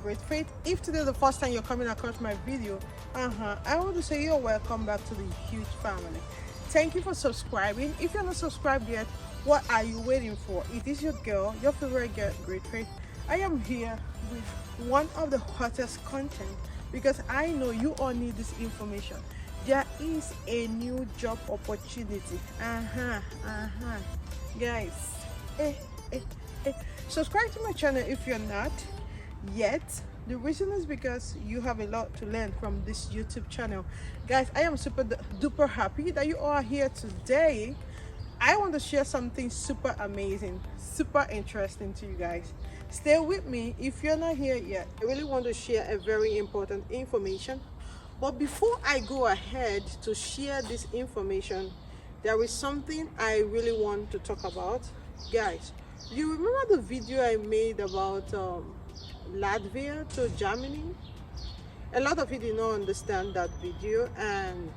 Great faith. If today is the first time you're coming across my video, I want to say you're welcome back to the huge family. Thank you for subscribing. If you're not subscribed yet, what are you waiting for? It is your girl, your favorite girl, Great Faith. I am here with one of the hottest content because I know you all need this information. There is a new job opportunity. Guys, subscribe to my channel if you're not yet. The reason is because you have a lot to learn from this YouTube channel. Guys, I am super duper happy that you all are here today. I want to share something super amazing, super interesting to you guys. Stay with me if you're not here yet. I really want to share a very important information, but before I go ahead to share this information, there is something I really want to talk about. Guys, you remember the video I made about Latvia to Germany? A lot of you did not understand that video, and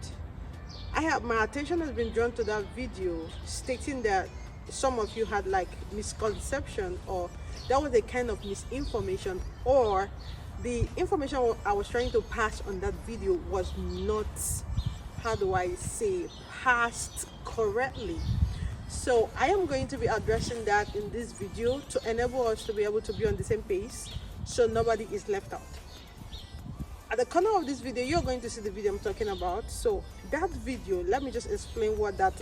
my attention has been drawn to that video, stating that some of you had like misconception, or that was a kind of misinformation, or the information I was trying to pass on that video was not, how do I say, passed correctly. So I am going to be addressing that in this video to enable us to be able to be on the same page, so nobody is left out. At the corner of this video, you're going to see the video I'm talking about. So that video, let me just explain what that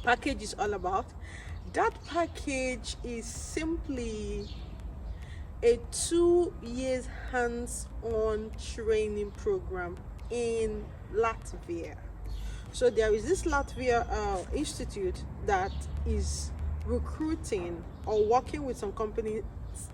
package is all about. That package is simply a 2 years hands-on training program in Latvia. So there is this Latvia institute that is recruiting or working with some companies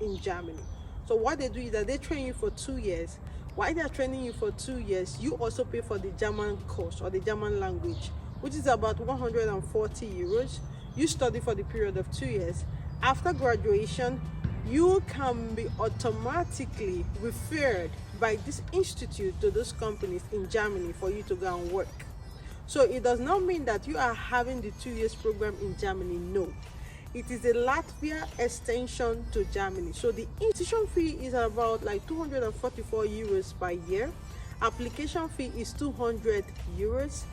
in Germany. So what they do is that they train you for 2 years. While they are training you for 2 years, you also pay for the German course or the German language, which is about 140 euros. You study for the period of 2 years. After graduation, you can be automatically referred by this institute to those companies in Germany for you to go and work. So it does not mean that you are having the 2 years program in Germany. No, it is a Latvia extension to Germany. So the institution fee is about like 244 euros per year. Application fee is 200 euros.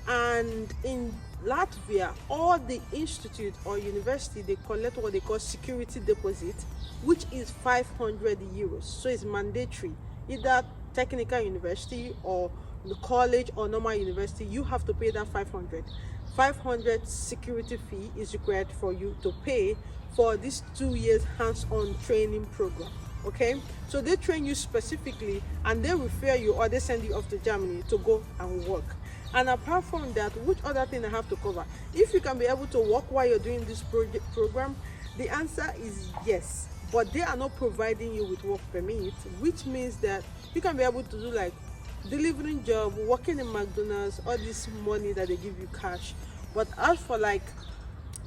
And in Latvia, all the institute or university, they collect what they call security deposit, which is 500 euros. So it's mandatory. Either technical university or the college or normal university, you have to pay that 500 security fee is required for you to pay for this 2 years hands-on training program. Okay, so they train you specifically and they refer you or they send you off to Germany to go and work. And apart from that, which other thing I have to cover? If you can be able to work while you're doing this program, the answer is yes. But they are not providing you with work permit, which means that you can be able to do like delivering job, working in McDonald's, all this money that they give you cash. But as for like,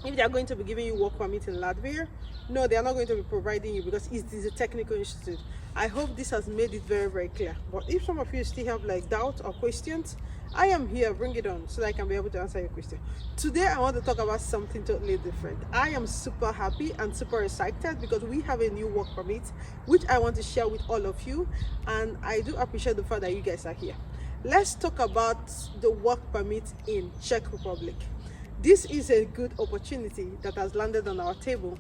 if they are going to be giving you work permit in Latvia, no, they are not going to be providing you because it is a technical institute. I hope this has made it very, very clear. But if some of you still have like doubts or questions, I am here, bring it on so that I can be able to answer your question. Today I want to talk about something totally different. I am super happy and super excited because we have a new work permit which I want to share with all of you, and I do appreciate the fact that you guys are here. Let's talk about the work permit in Czech Republic. This is a good opportunity that has landed on our table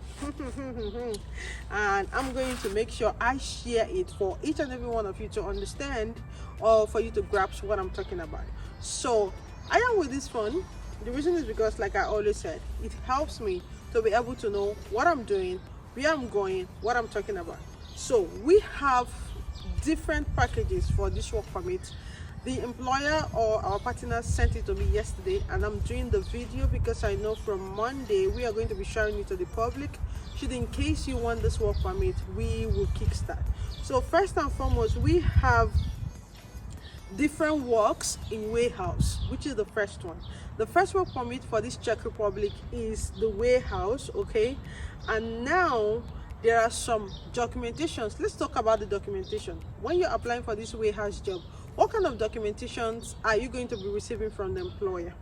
and I'm going to make sure I share it for each and every one of you to understand or for you to grasp what I'm talking about. So I am with this phone. The reason is because, like I always said, it helps me to be able to know what I'm doing, where I'm going, what I'm talking about. So we have different packages for this work permit, The employer or our partner sent it to me yesterday, and I'm doing the video because I know from Monday we are going to be sharing it to the public. Should in case you want this work permit, we will kickstart. So first and foremost, we have different works in warehouse, which is the first one. The first work permit for this Czech Republic is the warehouse, okay? And now there are some documentations. Let's talk about the documentation. When you're applying for this warehouse job, what kind of documentations are you going to be receiving from the employer?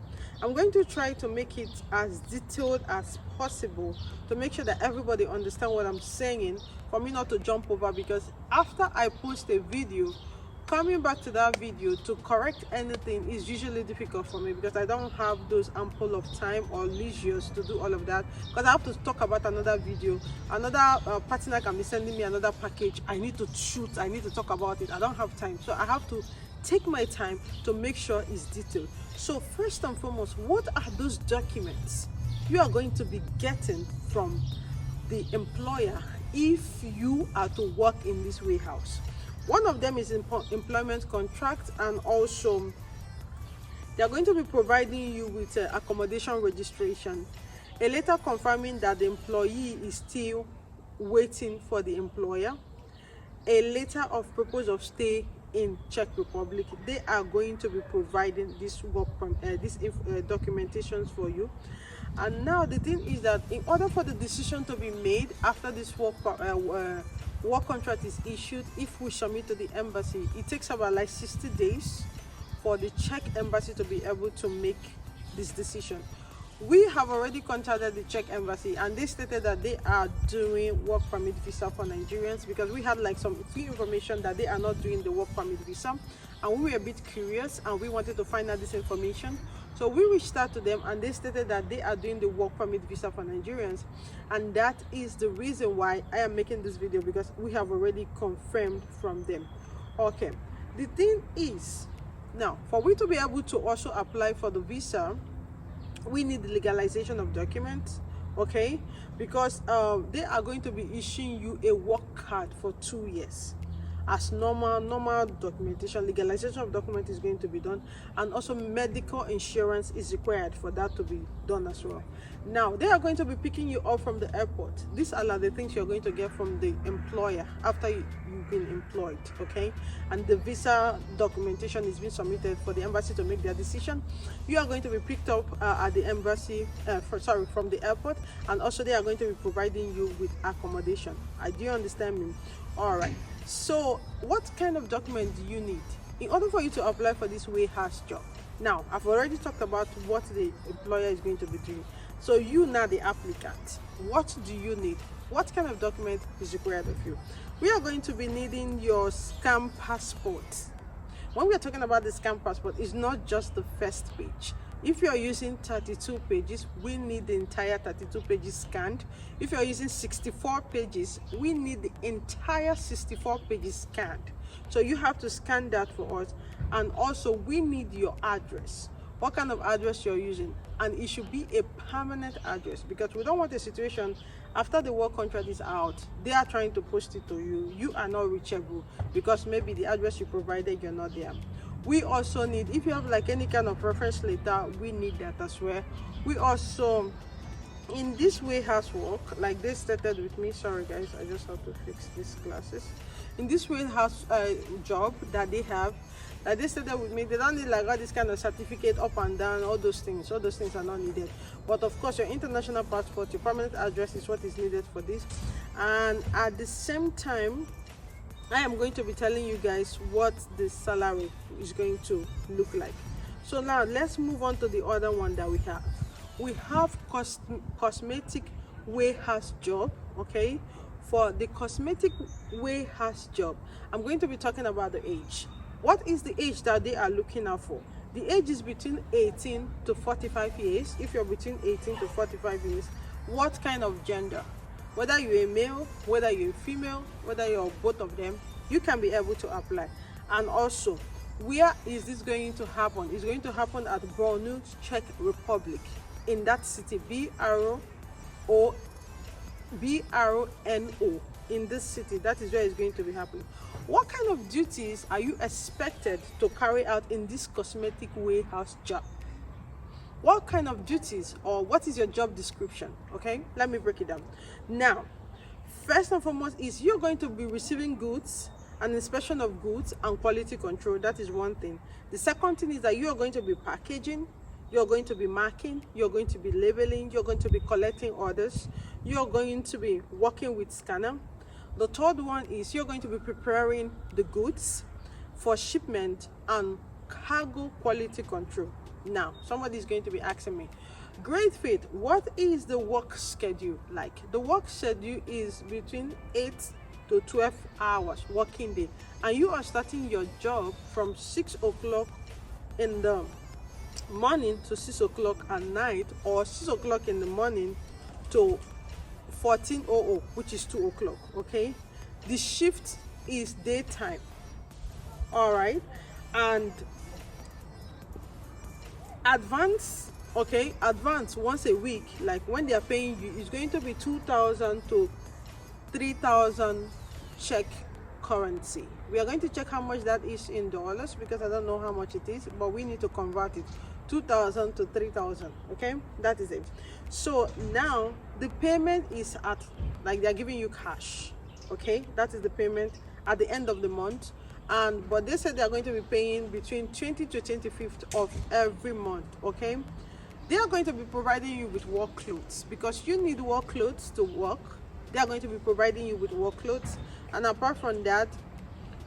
I'm going to try to make it as detailed as possible to make sure that everybody understands what I'm saying, for me not to jump over, because after I post a video, coming back to that video to correct anything is usually difficult for me, because I don't have those ample of time or leisure to do all of that, because I have to talk about another video. Another partner can be sending me another package, I need to shoot, I need to talk about it, I don't have time. So I have to take my time to make sure it's detailed. So first and foremost, what are those documents you are going to be getting from the employer if you are to work in this warehouse? One of them is employment contract, and also they are going to be providing you with accommodation registration, a letter confirming that the employee is still waiting for the employer, a letter of purpose of stay in Czech Republic. They are going to be providing this work from these documentations for you. And now the thing is that in order for the decision to be made after this work contract is issued, if we submit to the embassy, it takes about like 60 days for the Czech embassy to be able to make this decision. We have already contacted the Czech embassy, and they stated that they are doing work permit visa for Nigerians, because we had like some few information that they are not doing the work permit visa, and we were a bit curious and we wanted to find out this information. So we reached out to them, and they stated that they are doing the work permit visa for Nigerians, and that is the reason why I am making this video, because we have already confirmed from them. Okay, the thing is, now for we to be able to also apply for the visa, we need the legalization of documents, okay? Because they are going to be issuing you a work card for 2 years. As normal documentation, legalization of document is going to be done, and also medical insurance is required for that to be done as well. Now they are going to be picking you up from the airport. These are the things you're going to get from the employer after you've been employed, okay? And the visa documentation is being submitted for the embassy to make their decision. You are going to be picked up at the embassy from the airport, and also they are going to be providing you with accommodation. Do you understand me? All right. So what kind of document do you need in order for you to apply for this warehouse job? Now I've already talked about what the employer is going to be doing. So you, now the applicant, what do you need? What kind of document is required of you? We are going to be needing your scan passport. When we are talking about the scan passport, it's not just the first page. If you are using 32 pages, we need the entire 32 pages scanned. If you are using 64 pages, we need the entire 64 pages scanned. So you have to scan that for us. And also we need your address, what kind of address you're using, and it should be a permanent address, because we don't want a situation after the work contract is out, they are trying to post it to you, you are not reachable because maybe the address you provided, you're not there. We also need, if you have like any kind of reference letter, we need that as well. We also, in this warehouse work, like they started with me, sorry guys, I just have to fix these glasses. In this warehouse job that they have, like they started with me, they don't need like all this kind of certificate up and down, all those things are not needed. But of course your international passport, your permanent address is what is needed for this. And at the same time, I am going to be telling you guys what the salary is going to look like. So now let's move on to the other one that we have. We have cosmetic warehouse job, okay? For the cosmetic warehouse job, I'm going to be talking about the age. What is the age that they are looking out for? The age is between 18 to 45 years. If you're between 18 to 45 years, what kind of gender? Whether you're a male, whether you're a female, whether you're both of them, you can be able to apply. And also, where is this going to happen? It's going to happen at Brno, Czech Republic, in that city, B-R-O-N-O, in this city, that is where it's going to be happening. What kind of duties are you expected to carry out in this cosmetic warehouse job? What kind of duties, or what is your job description? Okay, let me break it down. Now, first and foremost is you're going to be receiving goods, an inspection of goods and quality control. That is one thing. The second thing is that you are going to be packaging, you're going to be marking, you're going to be labeling, you're going to be collecting orders, you're going to be working with scanner. The third one is you're going to be preparing the goods for shipment and cargo quality control. Now, somebody is going to be asking me, Great Faith, what is the work schedule like? The work schedule is between 8 to 12 hours working day, and you are starting your job from 6 o'clock in the morning to 6 o'clock at night, or 6 o'clock in the morning to 14:00, which is 2 o'clock. Okay, the shift is daytime. All right, and advance once a week, like when they are paying you, is going to be 2,000 to 3,000 Czech currency. We are going to check how much that is in dollars, because I don't know how much it is, but we need to convert it. 2,000 to 3,000. Okay, that is it. So now the payment is at, like, they are giving you cash. Okay, that is the payment at the end of the month. And but they said they are going to be paying between 20 to 25th of every month. Okay, they are going to be providing you with work clothes, because you need work clothes to work. They are going to be providing you with work clothes, and apart from that,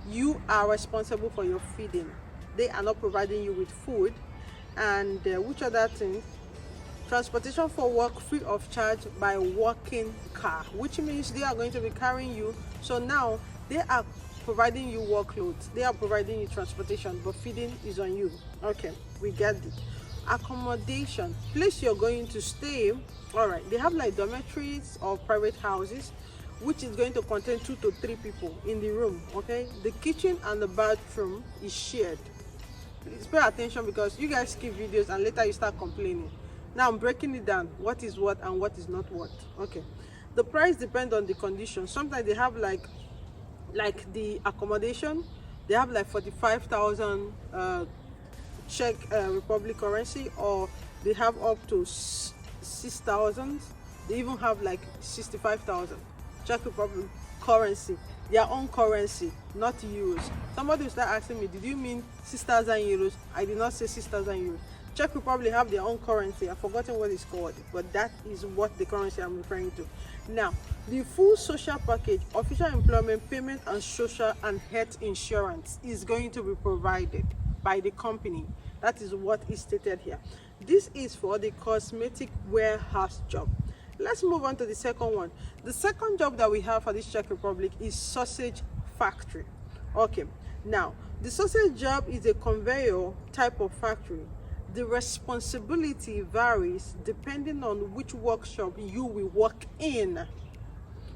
you are responsible for your feeding. They are not providing you with food. And which other thing? Transportation for work free of charge by working car, which means they are going to be carrying you. So now they are providing you work clothes, they are providing you transportation, but feeding is on you. Okay, we get it. Accommodation, place you're going to stay. All right, they have like dormitories or private houses, which is going to contain 2 to 3 people in the room. Okay, the kitchen and the bathroom is shared. Please pay attention, because you guys skip videos and later you start complaining. Now I'm breaking it down, what is what and what is not what. Okay, the price depends on the condition. Sometimes they have like the accommodation, they have like 45,000 Czech Republic currency, or they have up to 6,000. They even have like 65,000 Czech Republic currency, their own currency, not euros. Somebody will start asking me, did you mean 6,000 euros? I did not say 6,000 euros. Czech Republic have their own currency. I've forgotten what it's called, but that is what the currency I'm referring to. Now, the full social package, official employment, payment, and social and health insurance is going to be provided by the company. That is what is stated here. This is for the cosmetic warehouse job. Let's move on to the second one. The second job that we have for this Czech Republic is sausage factory. Okay, now the sausage job is a conveyor type of factory. The responsibility varies depending on which workshop you will work in,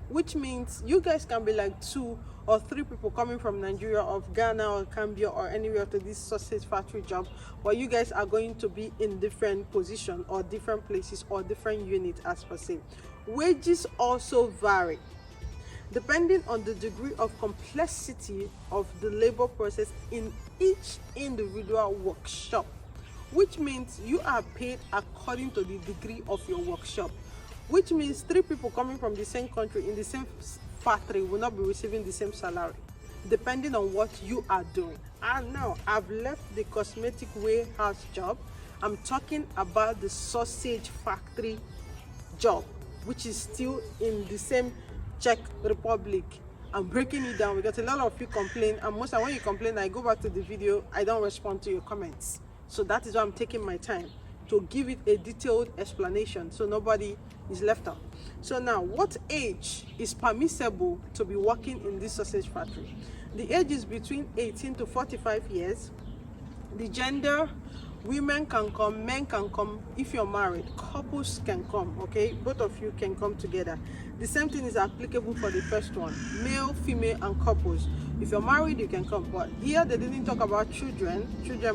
which means you guys can be like 2 or 3 people coming from Nigeria or Ghana or Gambia or anywhere to this sausage factory job, but you guys are going to be in different positions or different places or different units as per se. Wages also vary depending on the degree of complexity of the labor process in each individual workshop, which means you are paid according to the degree of your workshop, which means 3 people coming from the same country in the same factory will not be receiving the same salary, depending on what you are doing. And now I've left the cosmetic warehouse job. I'm talking about the sausage factory job, which is still in the same Czech Republic. I'm breaking it down because a lot of you complain, and most of when you complain, I go back to the video, I don't respond to your comments. So that is why I'm taking my time to give it a detailed explanation so nobody is left out. So now, what age is permissible to be working in this sausage factory? The age is between 18 to 45 years. The gender, women can come, men can come. If you're married, couples can come. Okay, both of you can come together. The same thing is applicable for the first one, male, female, and couples. If you're married, you can come. But here they didn't talk about children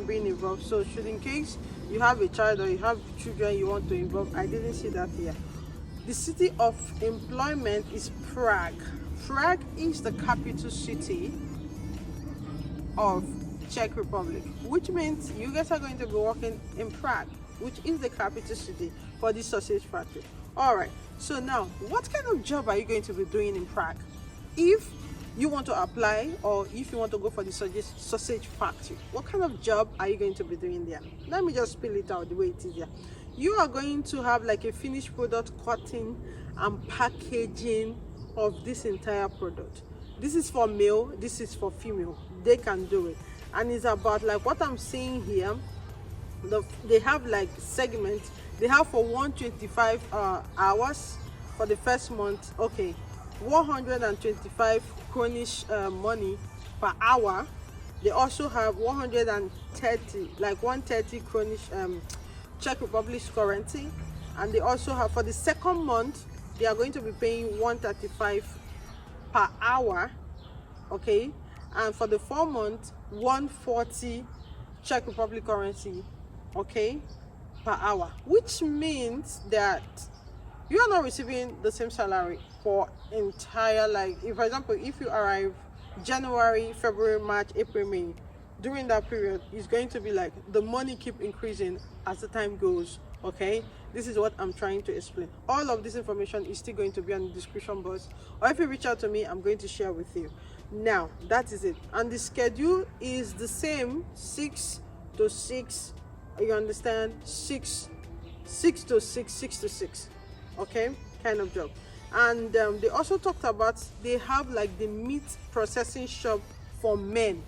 being involved. So should in case you have a child or you have children you want to involve, I didn't see that here. The city of employment is Prague. Prague is the capital city of Czech Republic, which means you guys are going to be working in Prague, which is the capital city for the sausage factory. All right, so now what kind of job are you going to be doing in Prague? If you want to apply, or if you want to go for the sausage factory, what kind of job are you going to be doing there? Let me just spell it out the way it is here. You are going to have like a finished product cutting and packaging of this entire product. This is for male, this is for female. They can do it. And it's about like what I'm seeing here. They have like segments. They have for 125 hours for the first month. Okay, 125 Cornish money per hour. They also have 130, like 130 Cornish Czech Republic currency. And they also have for the second month, they are going to be paying 135 per hour. Okay, and for the 4 months, 140 Czech Republic currency, okay, per hour, which means that you are not receiving the same salary for entire, like, if, for example, if you arrive January, February, March, April, May, during that period, it's going to be like the money keep increasing as the time goes. Okay, this is what I'm trying to explain. All of this information is still going to be on the description box, or if you reach out to me, I'm going to share with you. Now that is it, and the schedule is the same, 6 to 6. You understand? 6 to 6, okay, kind of job. And they also talked about, they have like the meat processing shop for men.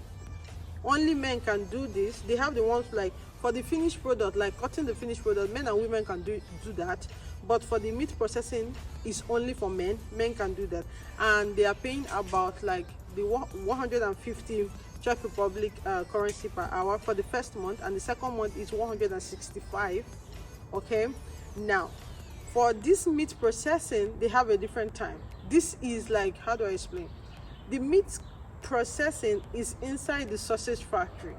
Only men can do this. They have the ones like for the finished product, like cutting the finished product, men and women can do that. But for the meat processing, is only for men. Men can do that, and they are paying about like the 150 Czech Republic currency per hour for the first month, and the second month is 165. Okay, now for this meat processing, they have a different time. This is like, how do I explain? The meat processing is inside the sausage factory.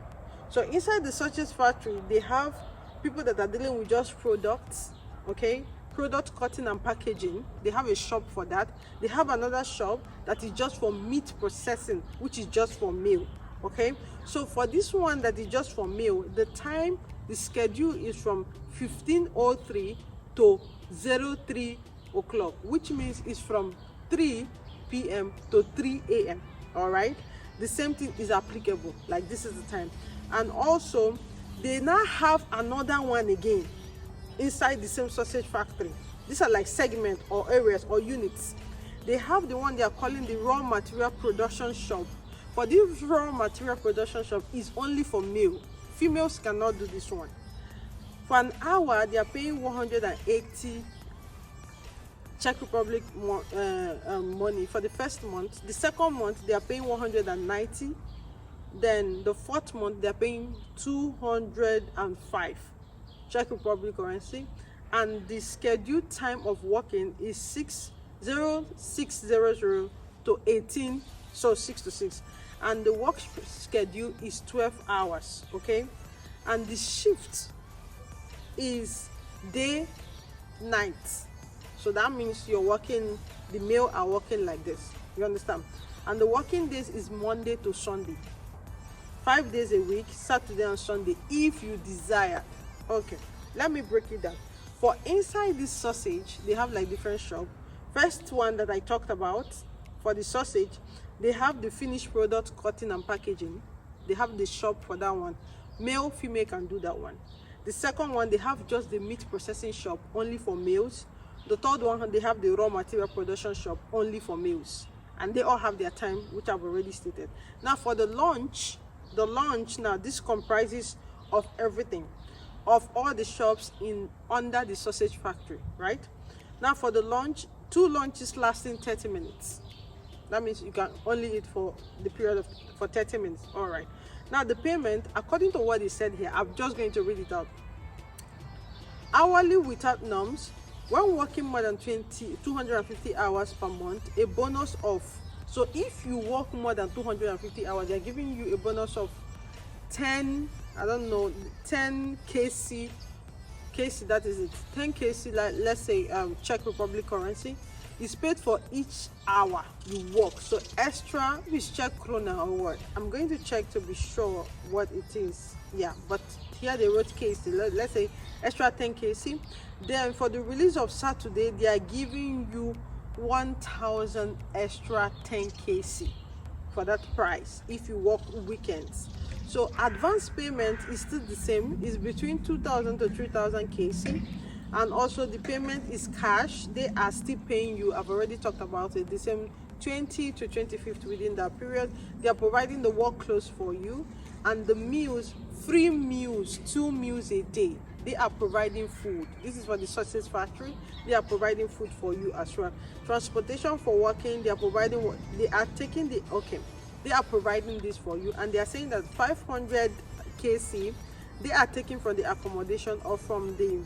So inside the sausage factory, they have people that are dealing with just products, okay, product cutting and packaging. They have a shop for that. They have another shop that is just for meat processing, which is just for meal. Okay, so for this one that is just for meal, the time, the schedule is from 15:03 to 03 o'clock, which means it's from 3 p.m. to 3 a.m. all right, the same thing is applicable, like this is the time. And also they now have another one again inside the same sausage factory. These are like segments or areas or units. They have the one they are calling the raw material production shop. For this raw material production shop is only for male. Females cannot do this one. For an hour, they are paying 180 Czech Republic money for the first month. The second month, they are paying 190. Then the fourth month, they are paying 205 Czech Republic currency. And the scheduled time of working is 6:00 to 18, so 6 to 6. And the work schedule is 12 hours, okay? And the shift is day, night. So that means you're working, the male are working like this, you understand? And the working days is Monday to Sunday, 5 days a week, Saturday and Sunday, if you desire. Okay, let me break it down. For inside this sausage, they have like different shop. First one that I talked about, for the sausage, they have the finished product cutting and packaging. They have the shop for that one. Male, female can do that one. The second one, they have just the meat processing shop only for males. The third one, they have the raw material production shop only for males. And they all have their time, which I've already stated. Now for the lunch now, this comprises of everything, of all the shops in under the sausage factory, right? Now for the lunch, 2 lunches lasting 30 minutes. That means you can only eat for the period of for 30 minutes. All right. Now the payment, according to what he said here, I'm just going to read it out. Hourly without norms. When working more than 250 hours per month, a bonus of, so if you work more than 250 hours, they're giving you a bonus of 10, I don't know, 10 KC, that is it, 10 KC, like let's say Czech Republic currency. It's paid for each hour you work. So extra is Czech krona or what? I'm going to check to be sure what it is. Yeah, but here they wrote KC. Let's say extra 10 KC. Then for the release of Saturday, they are giving you 1,000 extra 10 KC for that price if you work weekends. So advance payment is still the same. It's between 2,000 to 3,000 KC. And also the payment is cash. They are still paying you. I've already talked about it. The same 20 to 25th within that period. They are providing the work clothes for you, and the meals, free meals, 2 meals a day. They are providing food. This is for the sausage factory. They are providing food for you as well. Transportation for working. They are providing. They are taking the They are providing this for you, and they are saying that 500 KC they are taking from the accommodation or from the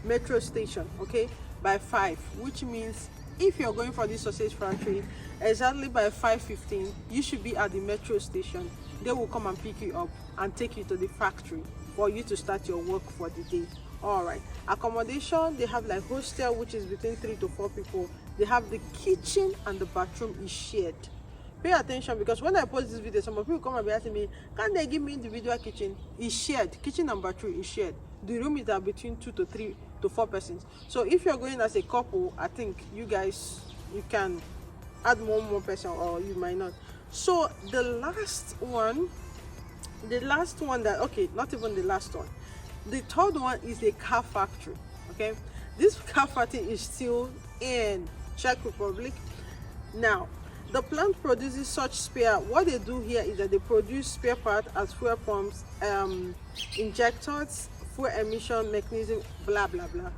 metro station, okay, by 5, which means if you're going for this sausage factory exactly by 5:15, you should be at the metro station. They will come and pick you up and take you to the factory for you to start your work for the day. All right, accommodation, they have like hostel, which is between 3 to 4 people. They have the kitchen and the bathroom is shared. Pay attention, because when I post this video, some people come and be asking me, can they give me individual kitchen? It's shared. Kitchen and bathroom is shared. The room is between 2 to 3 to 4 persons. So if you're going as a couple, I think you can add one more person, or you might not. So the last one that, okay, not even the last one, the third one is a car factory. Okay, this car factory is still in Czech Republic. Now the plant produces such spare. What they do here is that they produce spare parts as fuel pumps, injectors, fuel emission mechanism, blah blah blah.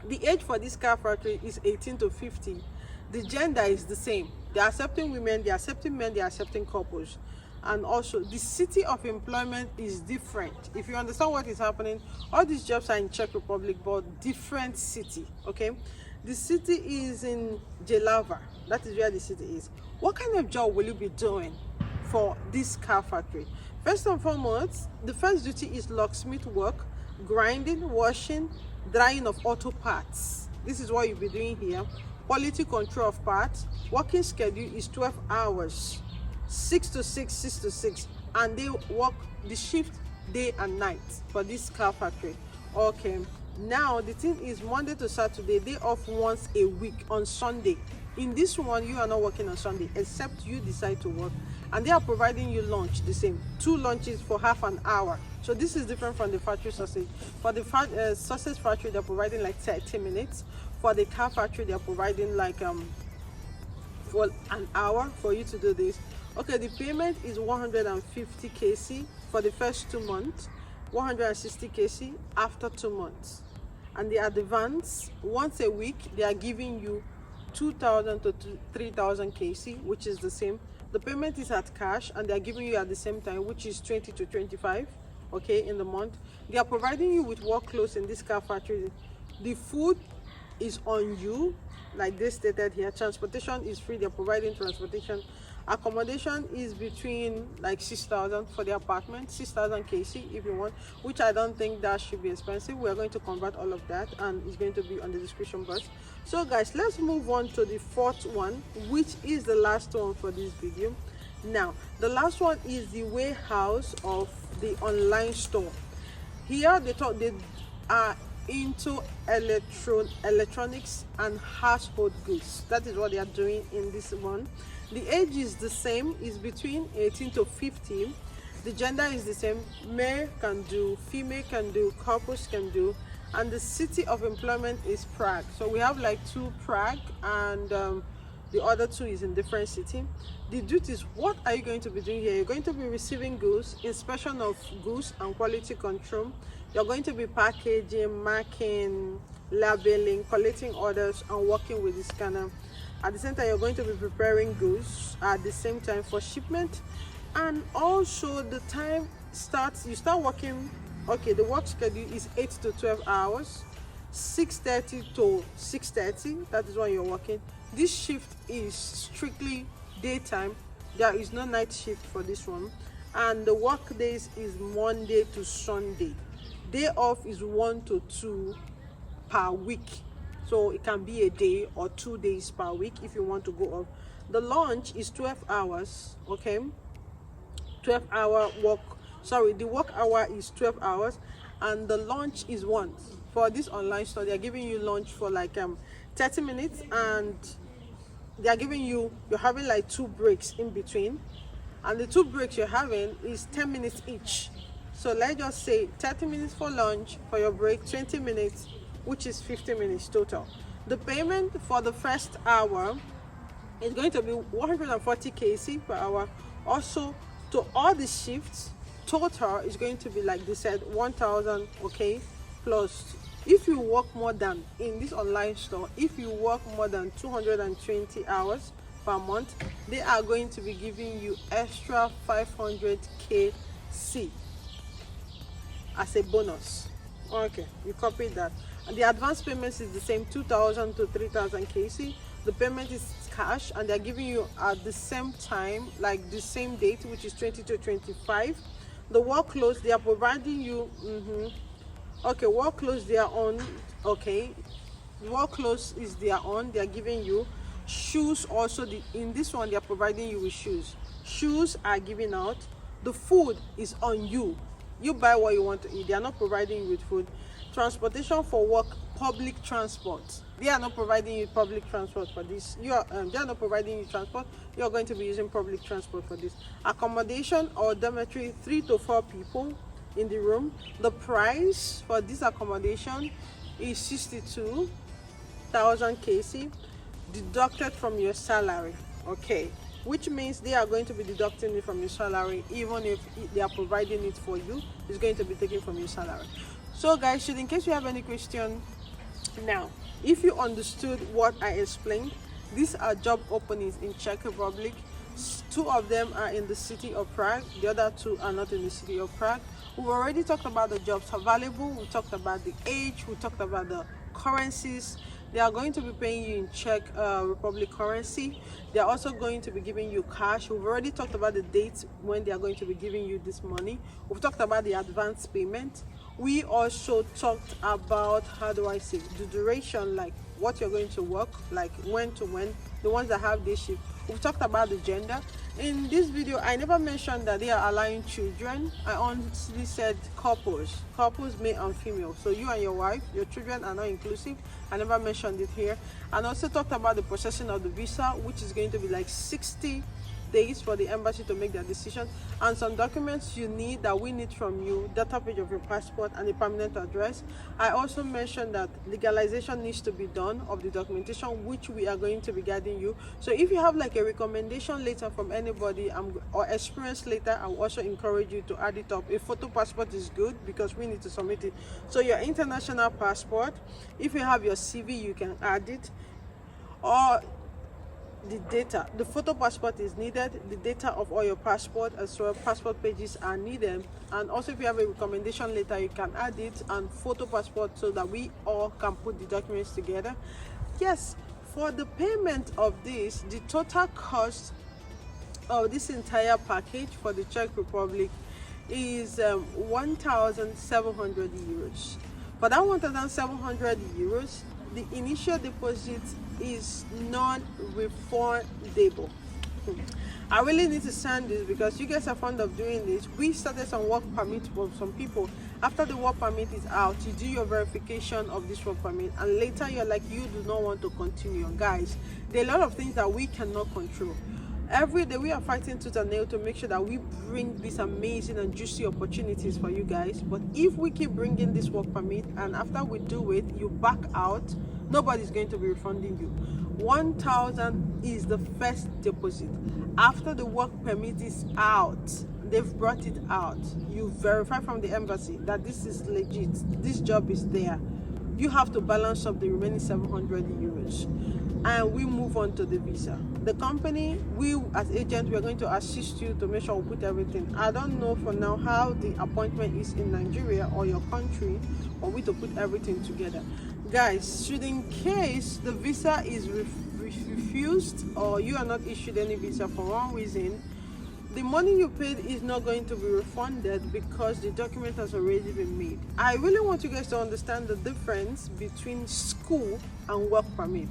The age for this car factory is 18 to 50. The gender is the same. They are accepting women, they are accepting men, they are accepting couples. And also the city of employment is different. If you understand what is happening, all these jobs are in Czech Republic, but different city. Okay, the city is in Jelava. That is where the city is. What kind of job will you be doing for this car factory? First and foremost, the first duty is locksmith work, grinding, washing, drying of auto parts. This is what you'll be doing here. Quality control of parts. Working schedule is 12 hours, 6 to 6, 6 to 6, and they work the shift day and night for this car factory. Okay, now the thing is Monday to Saturday, they off once a week on Sunday. In this one, you are not working on Sunday except you decide to work, and they are providing you lunch, the same 2 lunches for half an hour. So this is different from the factory sausage. For the sausage factory, they're providing like 30 minutes. For the car factory, they're providing like for an hour for you to do this. Okay, the payment is 150 KC for the first 2 months, 160 KC after 2 months, and the advance once a week they are giving you 2,000 to 3,000 KC, which is the same. The payment is at cash, and they are giving you at the same time, which is 20 to 25, okay, in the month. They are providing you with work clothes in this car factory. The food is on you, like they stated here. Transportation is free. They're providing transportation. Accommodation is between like 6,000 for the apartment, 6,000 KC if you want, which I don't think that should be expensive. We're going to convert all of that, and it's going to be on the description box. So guys, let's move on to the fourth one, which is the last one for this video. Now the last one is the warehouse of the online store. Here they are into electronics and household goods. That is what they are doing in this one. The age is the same, is between 18 to 50. The gender is the same. Male can do, female can do, couples can do, and the city of employment is Prague. So we have like 2 Prague, and the other 2 is in different city. The duties, what are you going to be doing here? You're going to be receiving goods, inspection of goods and quality control. You're going to be packaging, marking, labeling, collecting orders, and working with the scanner. At the same time, you're going to be preparing goods at the same time for shipment. And also the time starts, you start working, okay, the work schedule is 8 to 12 hours, 6:30 to 6:30. That is when you're working. This shift is strictly daytime. There is no night shift for this one. And the work days is Monday to Sunday. Day off is 1 to 2 per week. so it can be a day or 2 days per week if you want to go off. The lunch is 12 hours, okay? 12-hour work, sorry, the work hour is 12 hours, and the lunch is once. For this online store, they're giving you lunch for like 30 minutes, and they're giving you, you're having like 2 breaks in between, and the 2 breaks you're having is 10 minutes each. So let's just say 30 minutes for lunch, for your break 20 minutes, which is 50 minutes total. The payment for the first hour is going to be 140 KC per hour. Also, to all the shifts, total is going to be, like they said, 1,000, okay? Plus, if you work more than, in this online store, if you work more than 220 hours per month, they are going to be giving you extra 500 KC as a bonus. Okay, you copy that. And the advance payments is the same, 2,000 to 3,000 KC. The payment is cash, and they're giving you at the same time, like the same date, which is 20 to 25. The work clothes they are providing you, okay, work clothes they are on, okay, work clothes is their own. They are giving you shoes also. In this one, they are providing you with shoes. Shoes are given out. The food is on you. You buy what you want to eat. They are not providing you with food. Transportation for work, public transport. They are not providing you public transport for this. They are not providing you transport. You are going to be using public transport for this. Accommodation or dormitory, 3 to 4 people in the room. The price for this accommodation is 62,000 KC, deducted from your salary. Okay, which means they are going to be deducting it from your salary. Even if they are providing it for you, it's going to be taken from your salary. So guys, in case you have any question now, if you understood what I explained, these are job openings in Czech Republic. 2 of them are in the city of Prague, the other 2 are not in the city of Prague. We've already talked about the jobs available, we talked about the age, we talked about the currencies. They are going to be paying you in Czech Republic currency. They are also going to be giving you cash. We've already talked about the dates when they are going to be giving you this money. We've talked about the advance payment. We also talked about, how do I say, the duration, like what you're going to work, like when to when, the ones that have this shift. We've talked about the gender. In this video, I never mentioned that they are allowing children. I honestly said couples, male and female. So you and your wife, your children are not inclusive. I never mentioned it here. And also talked about the processing of the visa, which is going to be like 60 days for the embassy to make their decision, and some documents you need that we need from you, data page of your passport and a permanent address. I also mentioned that legalization needs to be done of the documentation, which we are going to be guiding you. So if you have like a recommendation letter from anybody or experience letter, I will also encourage you to add it up. A photo passport is good because we need to submit it. So your international passport, if you have your CV, you can add it, or the data, the photo passport is needed, the data of all your passport as well, passport pages are needed. And also if you have a recommendation letter, you can add it, and photo passport, so that we all can put the documents together. Yes, for the payment of this, the total cost of this entire package for the Czech Republic is 1,700 euros. For that 1,700 euros, the initial deposit is non-refundable. I really need to send this because you guys are fond of doing this. We started some work permit for some people. After the work permit is out, you do your verification of this work permit, and later you're like, you do not want to continue. Guys, there are a lot of things that we cannot control. Every day we are fighting tooth and nail to make sure that we bring these amazing and juicy opportunities for you guys. But if we keep bringing this work permit and after we do it, you back out, nobody's going to be refunding you. 1,000 is the first deposit. After the work permit is out, they've brought it out, you verify from the embassy that this is legit, this job is there, you have to balance up the remaining 700 euros, and we move on to the visa. The company, we as agent, we are going to assist you to make sure we put everything. I don't know for now how the appointment is in Nigeria or your country, or we to put everything together. Guys, should in case the visa is refused or you are not issued any visa for one reason, the money you paid is not going to be refunded because the document has already been made. I really want you guys to understand the difference between school and work permit.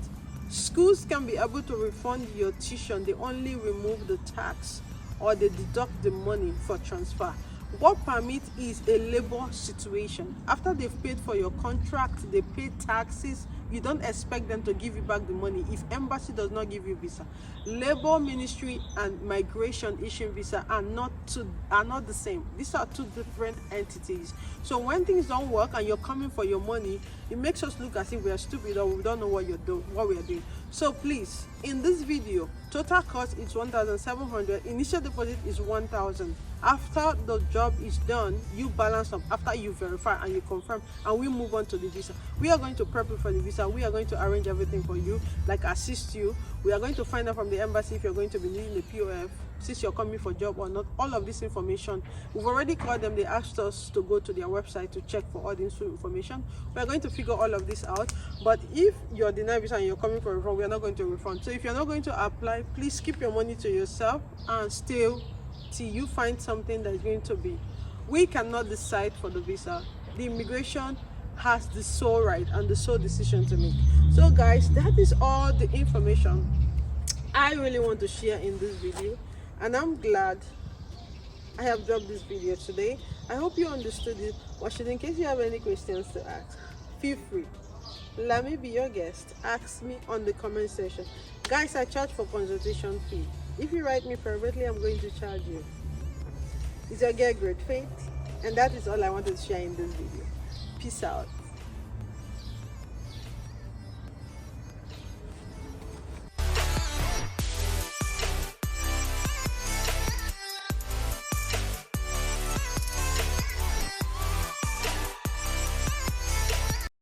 Schools can be able to refund your tuition, they only remove the tax or they deduct the money for transfer. Work permit is a labor situation. After they've paid for your contract, they pay taxes, you don't expect them to give you back the money if embassy does not give you visa. Labor ministry and migration issuing visa are not the same. These are two different entities. So when things don't work and you're coming for your money, it makes us look as if we are stupid or we don't know what we are doing. So please, in this video, total cost is 1,700. Initial deposit is 1,000. After the job is done, you balance up after you verify and you confirm, and we move on to the visa. We are going to prep you for the visa. We are going to arrange everything for you, like assist you. We are going to find out from the embassy if you're going to be needing the POF, since you're coming for job or not. All of this information, we've already called them. They asked us to go to their website to check for all the information. We are going to figure all of this out. But if you're denied visa and you're coming for a refund, we are not going to refund. So if you're not going to apply, please keep your money to yourself and stay till you find something that is going to be. We cannot decide for the visa. The immigration has the sole right and the sole decision to make. So guys, that is all the information I really want to share in this video, and I'm glad I have dropped this video today. I hope you understood it. Watch it. In case you have any questions to ask, feel free. Let me be your guest. Ask me on the comment section. Guys, I charge for consultation fee. If you write me privately, I'm going to charge you. It's your girl Great Faith, and that is all I wanted to share in this video. Peace out.